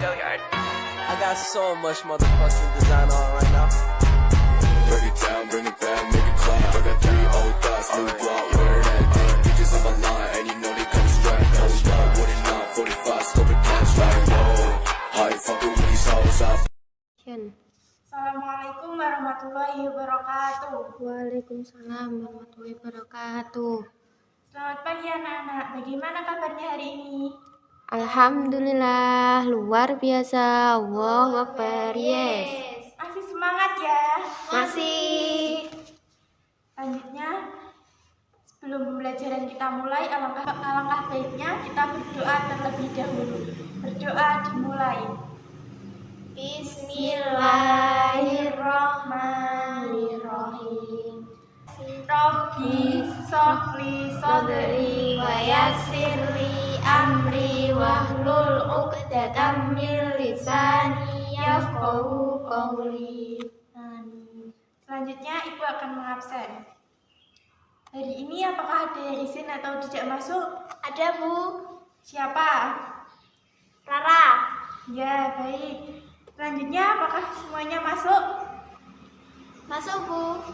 I got so much motherfucking design on right now. Break it down, bring it back, make it clap. I got 3 old thoughts, new block, where that day. Bitches on my line, and you know they come straight. Hold up, what it not, 45, scope it down, like, whoa. How you fucking with these hoes up? Assalamualaikum warahmatullahi wabarakatuh. Waalaikumsalam warahmatullahi wabarakatuh. Selamat pagi anak-anak, bagaimana kabarnya hari ini? Alhamdulillah, luar biasa. Allahu Akbar, yes. Masih semangat ya? Masih. Selanjutnya, sebelum pembelajaran kita mulai, alangkah baiknya kita berdoa terlebih dahulu. Berdoa dimulai. Bismillahirrahmanirrahim. Rabbi sholli sadri wa yassirli amri wahlul 'uqdatam min lisani yafqahu qawli. Amin. Selanjutnya Ibu akan mengabsen. Hari ini apakah ada yang izin atau tidak masuk? Ada, Bu. Siapa? Rara. Ya, baik. Selanjutnya apakah semuanya masuk? Masuk, Bu.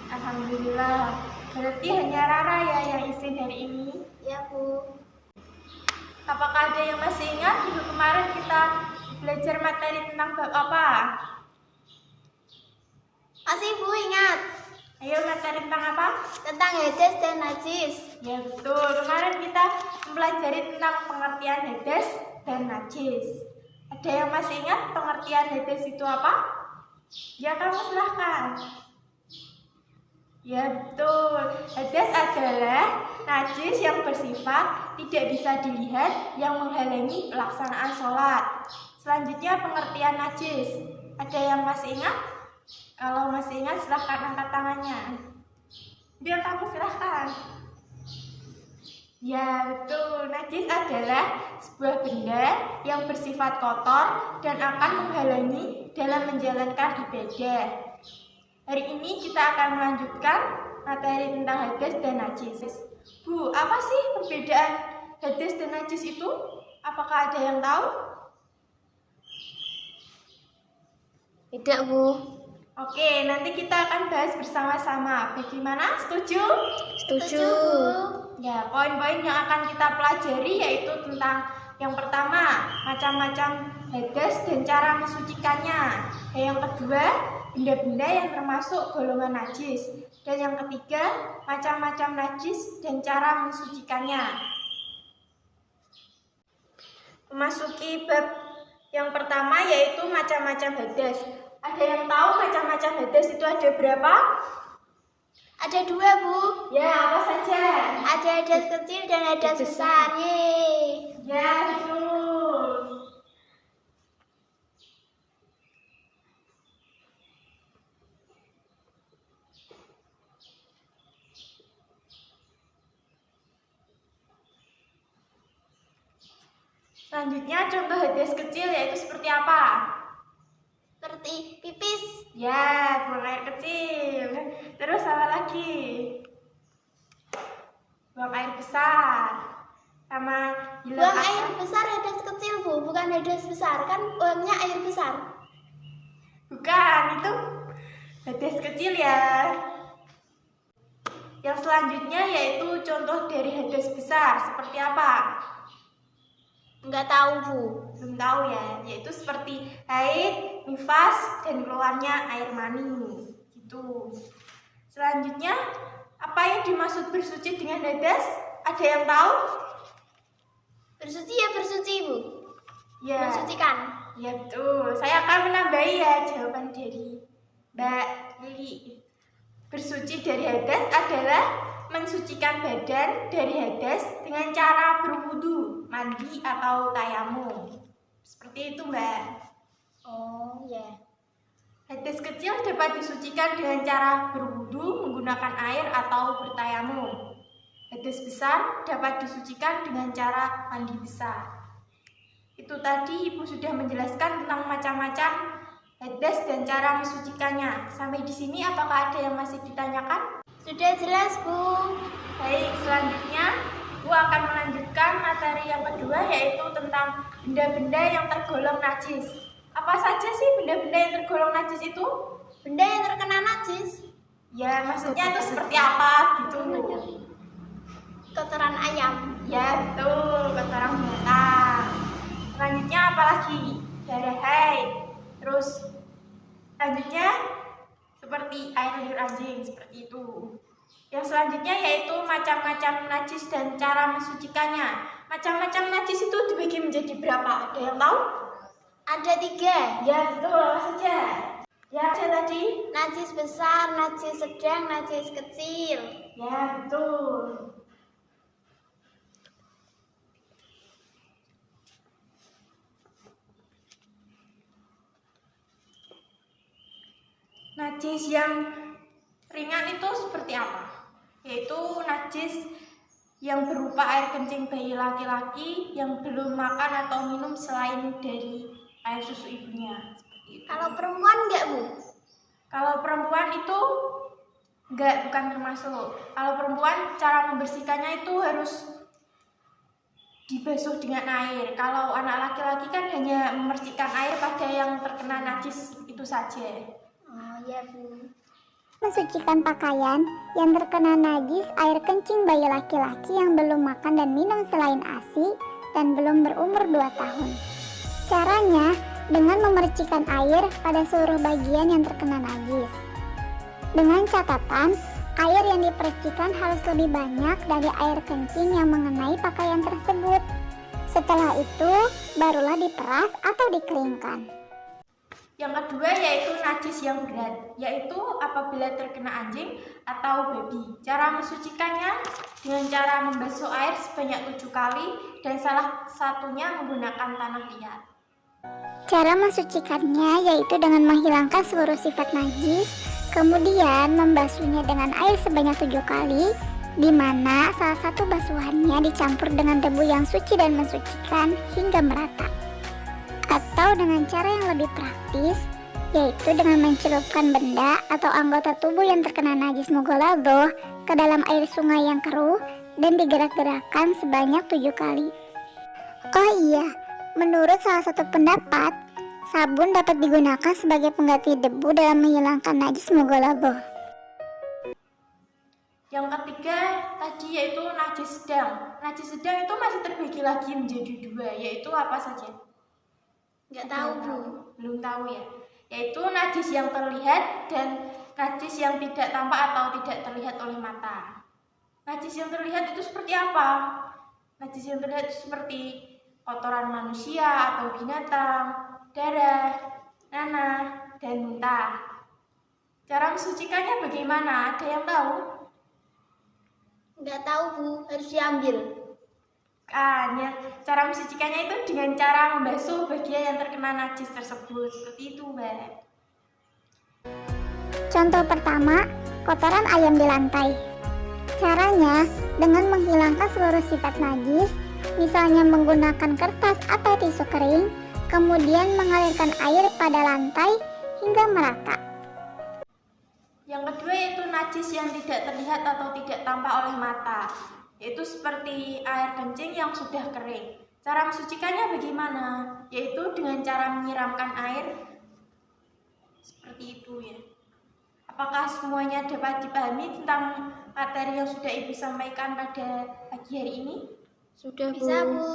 Alhamdulillah. Berarti hanya Rara ya yang izin hari ini. Ya, Bu. Apakah ada yang masih ingat minggu kemarin kita belajar materi tentang bab apa? Masih, Bu, ingat. Ayo, materi tentang apa? Tentang hadas dan najis. Ya betul, kemarin kita mempelajari tentang pengertian hadas dan najis. Ada yang masih ingat pengertian hadas itu apa? Ya, kamu silahkan. Ya betul, hadas adalah najis yang bersifat tidak bisa dilihat yang menghalangi pelaksanaan sholat. Selanjutnya pengertian najis. Ada yang masih ingat? Kalau masih ingat silahkan angkat tangannya. Biar kamu silahkan. Ya betul, najis adalah sebuah benda yang bersifat kotor dan akan menghalangi dalam menjalankan ibadah. Hari ini kita akan melanjutkan materi tentang hadas dan najis. Bu, apa sih perbedaan hadas dan najis itu? Apakah ada yang tahu? Tidak, Bu. Oke, nanti kita akan bahas bersama-sama. Bagaimana? Setuju? Setuju. Ya, poin-poin yang akan kita pelajari yaitu tentang yang pertama, macam-macam hadas dan cara mensucikannya. Dan yang kedua, benda-benda yang termasuk golongan najis. Dan yang ketiga, macam-macam najis dan cara mensucikannya. Memasuki bab yang pertama yaitu macam-macam hadas. Ada yang tahu macam-macam hadas itu ada berapa? Ada 2, Bu. Ya, apa saja? Ada hadas kecil dan hadas besar. Yeay. Ya, betul. Selanjutnya contoh hadas kecil yaitu seperti apa? Seperti pipis. Ya, buang air kecil. Terus apa lagi? Buang air besar. Sama hilang Buang air besar hadas kecil, Bu, bukan hadas besar. Kan buangnya air besar. Bukan, itu hadas kecil ya. Yang selanjutnya yaitu contoh dari hadas besar. Seperti apa? Enggak tahu, Bu. Belum tahu ya, yaitu seperti haid, nifas, dan keluarnya air mani. Gitu. Selanjutnya, apa yang dimaksud bersuci dengan hadas? Ada yang tahu? Bersuci ya bersuci, Bu. Ya. Mensucikan. Ya betul. Saya akan menambahi ya jawaban dari Mbak Lili. Bersuci dari hadas adalah mensucikan badan dari hadas dengan cara berwudu, mandi atau tayamum. Seperti itu, Mbak. Oh, ya. Hadas kecil dapat disucikan dengan cara berwudu, menggunakan air atau bertayamum. Hadas besar dapat disucikan dengan cara mandi besar. Itu tadi Ibu sudah menjelaskan tentang macam-macam hadas dan cara mensucikannya. Sampai di sini apakah ada yang masih ditanyakan? Sudah jelas, Bu. Baik, selanjutnya Ibu akan melanjutkan materi yang kedua, yaitu tentang benda-benda yang tergolong najis. Apa saja sih benda-benda yang tergolong najis itu? Benda yang terkena najis. Ya, maksudnya itu seperti apa gitu. Kotoran ayam. Ya, betul, kotoran binatang. Selanjutnya apa lagi? Darah haid. Terus selanjutnya seperti air liur anjing, seperti itu. Yang selanjutnya yaitu macam-macam najis dan cara mensucikannya. Macam-macam najis itu dibagi menjadi berapa? Ada yang tahu? Ada 3. Ya, betul, apa saja? Ya, ada tadi. Najis besar, najis sedang, najis kecil. Ya, betul. Najis yang ringan itu seperti apa? Yaitu najis yang berupa air kencing bayi laki-laki yang belum makan atau minum selain dari air susu ibunya. Seperti itu. Kalau perempuan enggak, Bu? Kalau perempuan itu enggak, bukan termasuk. Kalau perempuan cara membersihkannya itu harus dibasuh dengan air. Kalau anak laki-laki kan hanya memercikan air pada yang terkena najis itu saja. Oh iya, Bu. Mensucikan pakaian yang terkena najis air kencing bayi laki-laki yang belum makan dan minum selain ASI dan belum berumur 2 tahun. Caranya dengan memercikan air pada seluruh bagian yang terkena najis. Dengan catatan, air yang dipercikan harus lebih banyak dari air kencing yang mengenai pakaian tersebut. Setelah itu, barulah diperas atau dikeringkan. Yang kedua yaitu najis yang berat, yaitu apabila terkena anjing atau babi. Cara mensucikannya dengan cara membasuh air sebanyak 7 kali dan salah satunya menggunakan tanah liat. Cara mensucikannya yaitu dengan menghilangkan seluruh sifat najis, kemudian membasuhnya dengan air sebanyak 7 kali, di mana salah satu basuhannya dicampur dengan debu yang suci dan mensucikan hingga merata. Atau dengan cara yang lebih praktis, yaitu dengan mencelupkan benda atau anggota tubuh yang terkena najis mughalladhah ke dalam air sungai yang keruh dan digerak-gerakkan sebanyak 7 kali. Oh iya, menurut salah satu pendapat, sabun dapat digunakan sebagai pengganti debu dalam menghilangkan najis mughalladhah. Yang ketiga tadi yaitu najis sedang. Najis sedang itu masih terbagi lagi menjadi 2, yaitu apa saja? Enggak tahu, Bu. Belum tahu ya. Yaitu najis yang terlihat dan najis yang tidak tampak atau tidak terlihat oleh mata. Najis yang terlihat itu seperti apa? Najis yang terlihat itu seperti kotoran manusia atau binatang, darah, nanah, dan muntah. Cara mensucikannya bagaimana? Ada yang tahu? Enggak tahu, Bu. Harus diambil. Cara mensucikannya itu dengan cara membasuh bagian yang terkena najis tersebut. Seperti itu, Mbak. Contoh pertama, kotoran ayam di lantai. Caranya dengan menghilangkan seluruh sifat najis, misalnya menggunakan kertas atau tisu kering, kemudian mengalirkan air pada lantai hingga merata. Yang kedua yaitu najis yang tidak terlihat atau tidak tampak oleh mata, yaitu seperti air kencing yang sudah kering. Cara mensucikannya bagaimana? Yaitu dengan cara menyiramkan air seperti itu ya. Apakah semuanya dapat dipahami tentang materi yang sudah Ibu sampaikan pada pagi hari ini? Sudah, bisa, Bu.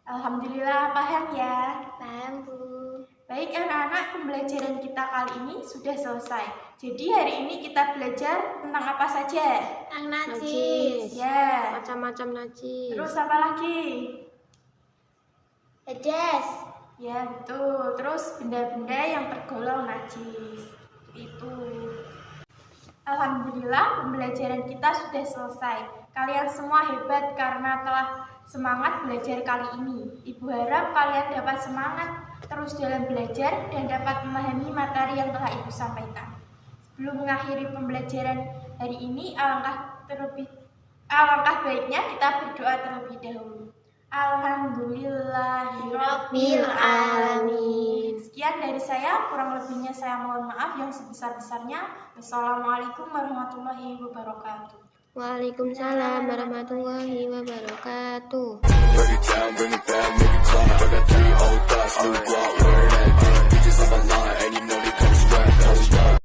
Alhamdulillah paham ya. Paham, Bu. Baik anak-anak, pembelajaran kita kali ini sudah selesai. Jadi hari ini kita belajar tentang apa saja? Tentang najis. Ya. Macam-macam najis. Terus apa lagi? Hadas. Ya betul. Terus benda-benda yang tergolong najis. Itu. Alhamdulillah pembelajaran kita sudah selesai. Kalian semua hebat karena telah semangat belajar kali ini. Ibu harap kalian dapat semangat terus dalam belajar dan dapat memahami materi yang telah Ibu sampaikan. Sebelum mengakhiri pembelajaran hari ini, alangkah baiknya kita berdoa terlebih dahulu. Alhamdulillahirabbil alamin. Sekian dari saya, kurang lebihnya saya mohon maaf yang sebesar-besarnya. Wassalamualaikum warahmatullahi wabarakatuh. Waalaikumsalam warahmatullahi wabarakatuh. Break it down, bring it back, make